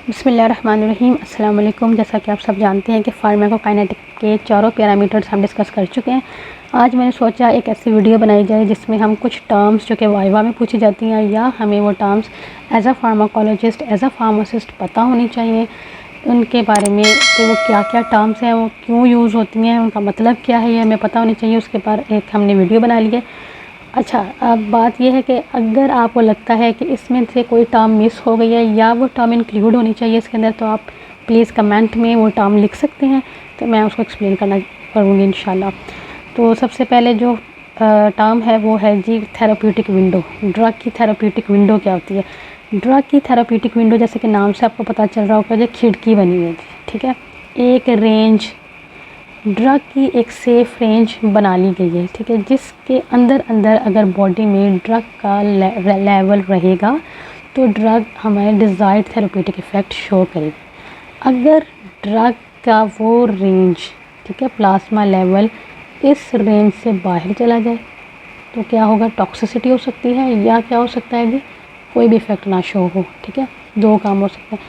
बिस्मिल्लाहिर्रहमानिर्रहीम। अस्सलाम वालेकुम। जैसा कि आप सब जानते हैं कि फार्माकोकाइनेटिक के चारों पैरामीटर्स हम डिस्कस कर चुके हैं। आज मैंने सोचा एक ऐसी वीडियो बनाई जाए जिसमें हम कुछ टर्म्स जो कि वाइवा में पूछी जाती हैं या हमें वो terms as a pharmacologist as a pharmacist पता होनी चाहिए, उनके बारे में कि वो क्या क्या टर्म्स हैं, वो क्यों यूज़ होती हैं, उनका मतलब क्या है, ये हमें पता होनी चाहिए। उसके बाद एक हमने वीडियो बना ली है। अच्छा, अब बात यह है कि अगर आपको लगता है कि इसमें से कोई टर्म मिस हो गई है या वो टर्म इंक्लूड होनी चाहिए इसके अंदर, तो आप प्लीज़ कमेंट में वो टर्म लिख सकते हैं, तो मैं उसको एक्सप्लेन करूँगी इंशाल्लाह। तो सबसे पहले जो टर्म है वो है जी थेराप्यूटिक विंडो। ड्रग की थेराप्यूटिक विंडो क्या होती है? ड्रग की थेराप्यूटिक विंडो जैसे कि नाम से आपको पता चल रहा होगा, जो खिड़की बनी है जी, ठीक है। एक रेंज, ड्रग की एक सेफ़ रेंज बना ली गई है, ठीक है, जिसके अंदर अगर बॉडी में ड्रग का लेवल रहेगा तो ड्रग हमें डिज़ायर्ड थेरेप्यूटिक इफ़ेक्ट शो करेगा। अगर ड्रग का वो रेंज, ठीक है, प्लाज्मा लेवल इस रेंज से बाहर चला जाए तो क्या होगा? टॉक्सिसिटी हो सकती है, या क्या हो सकता है जी, कोई भी इफ़ेक्ट ना शो हो, ठीक है। दो काम हो सकते हैं।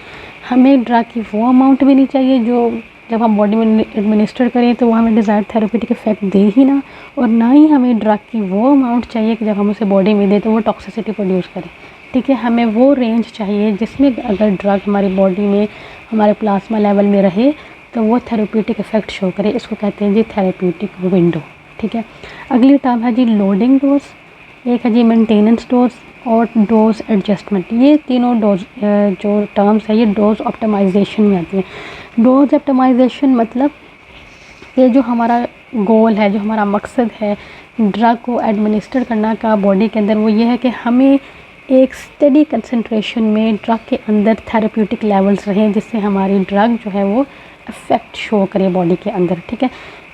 हमें ड्रग की वो अमाउंट भी नहीं चाहिए जो जब हम बॉडी में एडमिनिस्टर करें तो वो हमें डिज़ायर्ड थेरेप्यूटिक इफ़ेक्ट दे ही ना, और ना ही हमें ड्रग की वो अमाउंट चाहिए कि जब हम उसे बॉडी में दें तो वो टॉक्सिसिटी प्रोड्यूस करे, ठीक है। हमें वो रेंज चाहिए जिसमें अगर ड्रग हमारी बॉडी में हमारे प्लाज्मा लेवल में रहे तो वो थेरेप्यूटिक इफ़ेक्ट शो करे। इसको कहते हैं जी थेरेप्यूटिक विंडो, ठीक है। अगली टर्म है जी लोडिंग डोज, एक है जी मेंटेनेंस डोज और डोज एडजस्टमेंट। ये तीनों डोज जो टर्म्स है ये डोज ऑप्टिमाइजेशन में आती हैं। डोज ऑप्टिमाइजेशन मतलब ये जो हमारा गोल है, जो हमारा मकसद है ड्रग को एडमिनिस्टर करना का बॉडी के अंदर, वो ये है कि हमें एक स्टेडी कंसंट्रेशन में ड्रग के अंदर थेरेप्यूटिक लेवल्स रहें जिससे हमारी ड्रग जो है वो इफ़ेक्ट शो करे बॉडी के अंदर, ठीक है।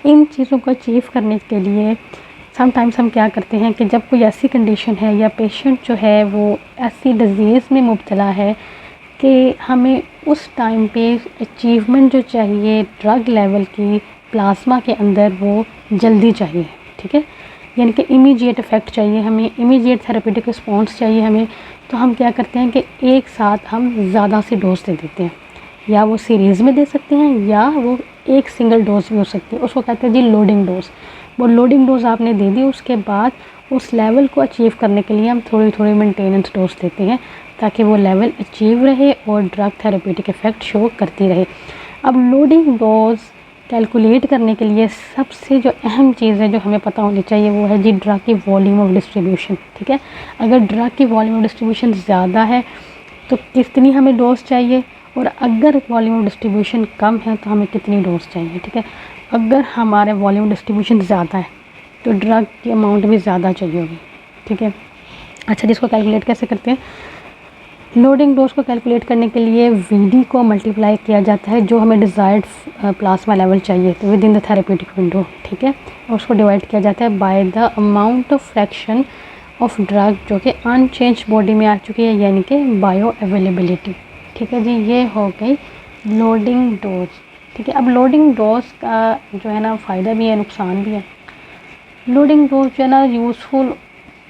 इन चीज़ों को अचीव करने के लिए समटाइम्स हम क्या करते हैं कि जब कोई ऐसी कंडीशन है या पेशेंट जो है वो ऐसी डिज़ीज़ में मुब्तला है कि हमें उस टाइम पे अचीवमेंट जो चाहिए ड्रग लेवल की प्लाज्मा के अंदर वो जल्दी चाहिए, ठीक है, यानी कि इमीडिएट इफ़ेक्ट चाहिए हमें, इमीडिएट थेरेप्यूटिक रिस्पॉन्स चाहिए हमें, तो हम क्या करते हैं कि एक साथ हम ज़्यादा सी डोज दे देते हैं, या वो सीरीज़ में दे सकते हैं या वो एक सिंगल डोज भी हो सकती है। उसको कहते हैं जी लोडिंग डोज। वो लोडिंग डोज आपने दे दी, उसके बाद उस लेवल को अचीव करने के लिए हम थोड़ी थोड़ी मेंटेनेंस डोज देते हैं ताकि वो लेवल अचीव रहे और ड्रग थेरेप्यूटिक इफ़ेक्ट शो करती रहे। अब लोडिंग डोज कैलकुलेट करने के लिए सबसे जो अहम चीज़ है जो हमें पता होनी चाहिए वो है जी ड्रग की वॉल्यूम ऑफ डिस्ट्रीब्यूशन, ठीक है। अगर ड्रग की वॉल्यूम ऑफ डिस्ट्रीब्यूशन ज़्यादा है तो कितनी हमें डोज चाहिए, और अगर वॉल्यूम ऑफ डिस्ट्रीब्यूशन कम है तो हमें कितनी डोज चाहिए, ठीक है। अगर हमारे वॉल्यूम डिस्ट्रीब्यूशन ज़्यादा है तो ड्रग की अमाउंट भी ज़्यादा चाहिए होगी, ठीक है। अच्छा, जिसको कैलकुलेट कैसे करते हैं? लोडिंग डोज को कैलकुलेट करने के लिए वीडी को मल्टीप्लाई किया जाता है जो हमें डिज़ायर्ड प्लाज्मा लेवल चाहिए तो with in the therapeutic window, ठीक है, और उसको डिवाइड किया जाता है by the amount of fraction of drug जो कि अनचेंज बॉडी में आ चुकी है, यानी कि बायो अवेलेबिलिटी, ठीक है जी। ये हो गई लोडिंग डोज, ठीक है। अब लोडिंग डोज का जो है ना फ़ायदा भी है, नुकसान भी है। लोडिंग डोज जो है ना यूज़फुल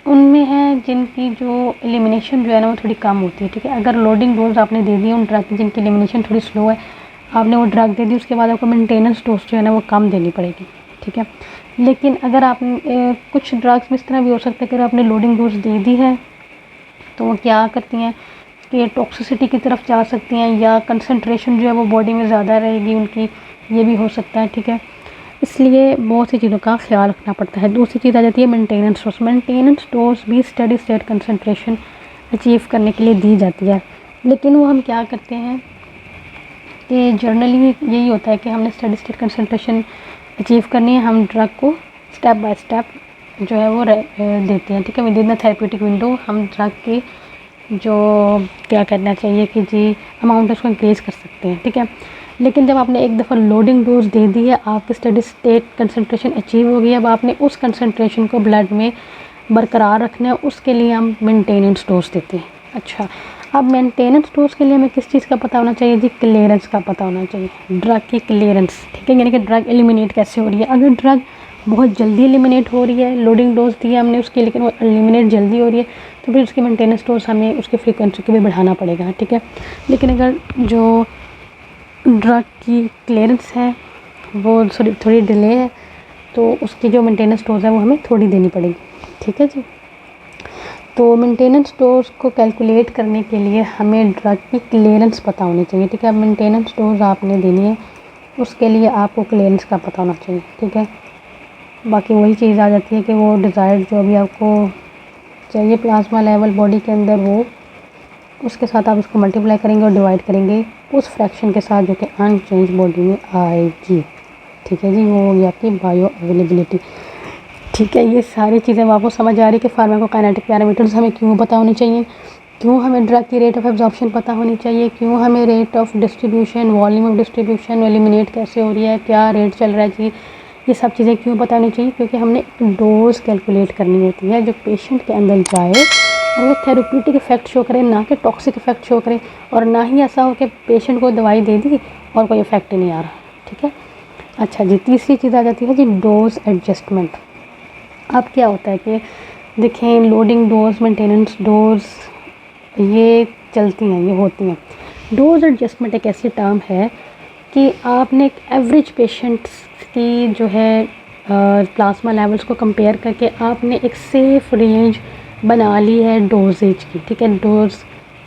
उनमें है जिनकी जो एलिमिनेशन जो है ना वो थोड़ी कम होती है, ठीक है। अगर लोडिंग डोज आपने दे दी उन ड्रग की जिनकी एलिमिनेशन थोड़ी स्लो है, आपने वो ड्रग दे दी, उसके बाद आपको मेंटेनेंस डोज जो है ना वो कम देनी पड़ेगी, ठीक है। लेकिन अगर आपने कुछ ड्रग्स में इस तरह भी हो सकता है कि अगर आपने लोडिंग डोज दे दी है तो वो क्या करती हैं कि टॉक्सिसिटी की तरफ जा सकती हैं या कंसंट्रेशन जो है वो बॉडी में ज़्यादा रहेगी उनकी, ये भी हो सकता है, ठीक है। इसलिए बहुत सी चीज़ों का ख्याल रखना पड़ता है। दूसरी चीज़ आ जाती है मेंटेनेंस डोज। मेंटेनेंस डोज भी स्टडी स्टेट कंसंट्रेशन अचीव करने के लिए दी जाती है, लेकिन वो हम क्या करते हैं कि जर्नली यही होता है कि हमने स्टडी स्टेट कंसंट्रेशन अचीव करनी है, हम ड्रग को स्टेप बाय स्टेप जो है वो देते हैं, ठीक है। With in the therapeutic window हम ड्रग की जो क्या करना चाहिए कि जी अमाउंट उसको इंक्रीज़ कर सकते हैं, ठीक है। लेकिन जब आपने एक दफ़ा लोडिंग डोज दे दी है, आपकी स्टडी स्टेट कंसंट्रेशन अचीव हो गई है, अब आपने उस कंसंट्रेशन को ब्लड में बरकरार रखना है, उसके लिए हम मेंटेनेंस डोज देते हैं। अच्छा, अब मेंटेनेंस डोज के लिए हमें किस चीज़ का पता होना चाहिए जी? क्लियरेंस का पता होना चाहिए, ड्रग की क्लियरेंस, ठीक है, यानी कि ड्रग एलिमिनेट कैसे हो रही है। अगर ड्रग बहुत जल्दी एलिमिनेट हो रही है, लोडिंग डोज दी है हमने उसकी लेकिन वो एलिमिनेट जल्दी हो रही है, तो फिर उसकी मेंटेनेंस डोज हमें उसकी फ्रीक्वेंसी को भी बढ़ाना पड़ेगा, ठीक है। लेकिन अगर जो ड्रग की क्लियरेंस है वो थोड़ी डिले है, तो उसकी जो मेंटेनेंस डोज है वो हमें थोड़ी देनी पड़ेगी, ठीक है जी। तो मेंटेनेंस डोज को कैलकुलेट करने के लिए हमें ड्रग की क्लियरेंस पता होनी चाहिए, ठीक है। मेंटेनेंस डोज आपने देनी है, उसके लिए आपको क्लियरेंस का पता होना चाहिए, ठीक है। बाकी वही चीज़ आ जाती है कि वो डिज़ायर्ड जो भी आपको चाहिए प्लाज्मा लेवल बॉडी के अंदर, वो उसके साथ आप उसको मल्टीप्लाई करेंगे और डिवाइड करेंगे उस फ्रैक्शन के साथ जो कि अनचेंज बॉडी में आएगी, ठीक है जी। वो होगी आपकी बायो अवेलेबिलिटी, ठीक है। ये सारी चीज़ें आपको समझ आ रही है कि फार्माकोकाइनेटिक पैरामीटर्स हमें क्यों पता होनी चाहिए, क्यों हमें ड्रग की रेट ऑफ एब्जॉर्प्शन पता होनी चाहिए, क्यों हमें rate of distribution, volume of distribution, eliminate कैसे हो रही है, क्या रेट चल रहा है जी, ये सब चीज़ें क्यों पता होनी चाहिए, क्योंकि हमने डोज कैलकुलेट करनी होती है जो पेशेंट के अंदर जाए और वो थेरेप्यूटिक इफेक्ट शो करे, ना कि टॉक्सिक इफेक्ट शो करे, और ना ही ऐसा हो कि पेशेंट को दवाई दे दी और कोई इफेक्ट ही नहीं आ रहा, ठीक है। अच्छा जी, तीसरी चीज़ आ जाती है जी डोज एडजस्टमेंट। अब क्या होता है कि देखें लोडिंग डोज, मेंटेनेंस डोज ये चलती हैं, ये होती हैं। डोज एडजस्टमेंट एक ऐसी टर्म है कि आपने एक एवरेज पेशेंट्स की जो है प्लाज्मा लेवल्स को कंपेयर करके आपने एक सेफ रेंज बना ली है डोजेज की, ठीक है। डोज,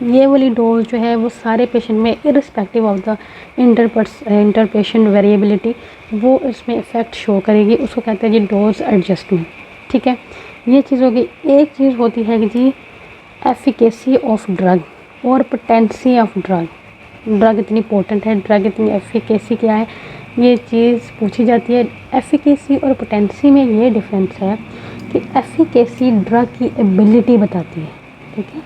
ये वाली डोज जो है वो सारे पेशेंट में irrespective of the inter patient variability वो इसमें इफ़ेक्ट शो करेगी, उसको कहते हैं जी डोज एडजस्टमेंट, ठीक है। ये चीज़ होगी। एक चीज़ होती है कि जी एफिकेसी ऑफ ड्रग और पोटेंसी ऑफ ड्रग। ड्रग इतनी पोटेंट है, ड्रग इतनी एफिकेसी क्या है, ये चीज़ पूछी जाती है। एफिकेसी और पोटेंसी में ये डिफरेंस है कि एफिकेसी ड्रग की एबिलिटी बताती है, ठीक है।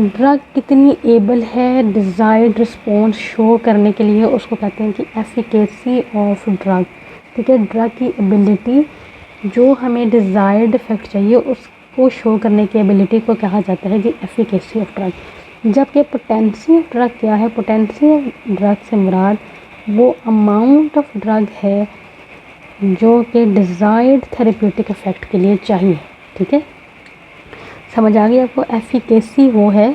ड्रग कितनी एबल है डिज़ायर्ड रिस्पॉन्स शो करने के लिए, उसको कहते हैं कि एफिकेसी ऑफ ड्रग, ठीक है। ड्रग की एबिलिटी जो हमें डिज़ायर्ड इफेक्ट चाहिए उसको शो करने की एबिलिटी को कहा जाता है जी एफिकेसी ऑफ ड्रग। जबकि पोटेंसी ऑफ ड्रग क्या है, पोटेंसी ऑफ ड्रग से मुराद वो अमाउंट ऑफ ड्रग है जो कि डिज़ायर्ड थेरेप्यूटिक इफेक्ट के लिए चाहिए, ठीक है। समझ आ गई आपको। एफिकेसी वो है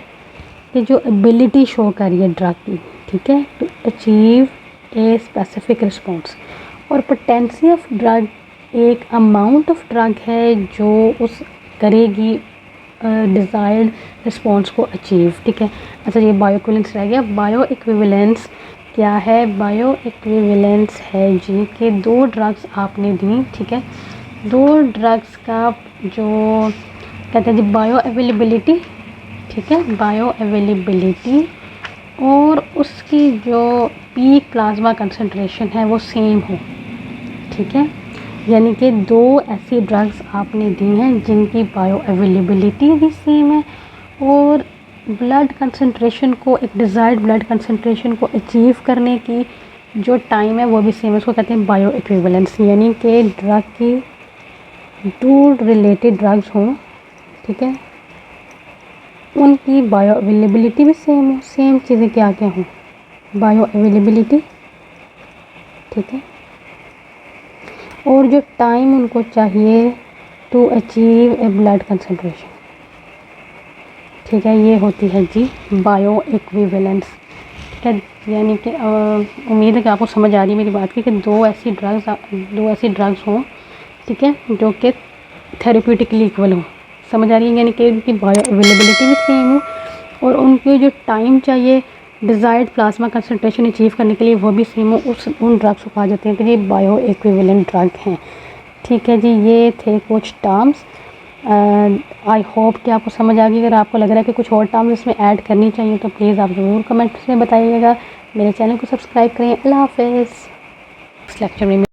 कि जो एबिलिटी शो कर रही है ड्रग की, ठीक है, to achieve a specific response. और पोटेंसी ऑफ ड्रग एक अमाउंट ऑफ ड्रग है जो उस करेगी डिज़ायर्ड रिस्पॉन्स को अचीव, ठीक है। अच्छा ये बायो इक्विवेलेंस रह गया। बायो इक्विवेलेंस क्या है? बायो इक्विवेलेंस है जी कि दो ड्रग्स आपने दी, ठीक है, दो ड्रग्स का जो कहते हैं जी बायो अवेलेबिलिटी, ठीक है, बायो अवेलेबिलिटी और उसकी जो पीक प्लाज्मा कंसंट्रेशन है वो सेम हो, ठीक है। यानी कि दो ऐसी ड्रग्स आपने दी हैं जिनकी बायो अवेलेबिलिटी भी सेम है और ब्लड कंसंट्रेशन को, एक डिज़ायर्ड ब्लड कंसंट्रेशन को अचीव करने की जो टाइम है वो भी सेम है। उसको कहते हैं बायो इक्विवेलेंस। यानी कि ड्रग की दो रिलेटेड ड्रग्स हों, ठीक है, उनकी बायो अवेलेबिलिटी भी सेम हो। सेम चीज़ें क्या क्या हों? बायो अवेलेबिलिटी, ठीक है, और जो टाइम उनको चाहिए to achieve a blood concentration, ठीक है, ये होती है जी बायो इक्विवेलेंस, ठीक है। यानी कि उम्मीद है कि आपको समझ आ रही है मेरी बात की कि दो ऐसी ड्रग्स हों, ठीक है, जो कि थेरेप्यूटिकली इक्वल हो। समझ आ रही है? यानी कि उनकी बायो अवेलेबिलिटी भी सेम हो और उनके जो टाइम चाहिए डिज़ायर्ड प्लाज्मा कंसंट्रेशन अचीव करने के लिए वो भी सेम हो। उन ड्रग्स को कहा जाते हैं कि ये बायो इक्विवेलेंट ड्रग हैं, ठीक है जी। ये थे कुछ टर्म्स। आई होप कि आपको समझ आ गई। अगर आपको लग रहा है कि कुछ और टर्म्स इसमें ऐड करनी चाहिए तो प्लीज़ आप ज़रूर कमेंट्स में बताइएगा। मेरे चैनल को सब्सक्राइब करें। अल्लाह हाफ़िज़। नेक्स्ट लेक्चर में